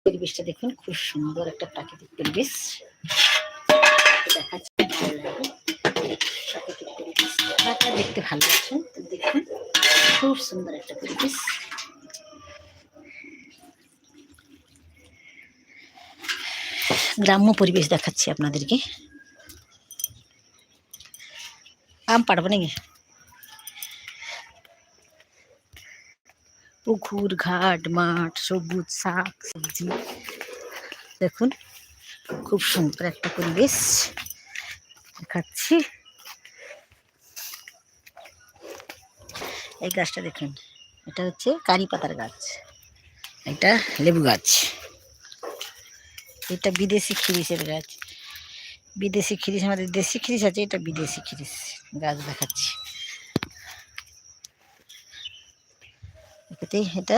পরিবেশটা দেখুন, খুব সুন্দর একটা প্রাকৃতিক পরিবেশ দেখাচ্ছে, ভালো লাগে। প্রাকৃতিক পরিবেশ দেখতে ভালো লাগছে, দেখুন খুব সুন্দর একটা পরিবেশ। গ্রাম্য পরিবেশ দেখাচ্ছি আপনাদেরকে। আম পাড়বো নাকি? পুকুর, ঘাট, মাঠ, সবুজ শাক সবজি, দেখুন খুব সুন্দর একটা পরিবেশ দেখাচ্ছি। এই গাছটা দেখুন, এটা হচ্ছে কারি পাতার গাছ, এটা লেবু গাছ, এটা বিদেশি খিরিসের গাছ। বিদেশি খিরিস, আমাদের দেশি খিরিস আছে, এটা বিদেশি খিরিস গাছ দেখাচ্ছি। এটা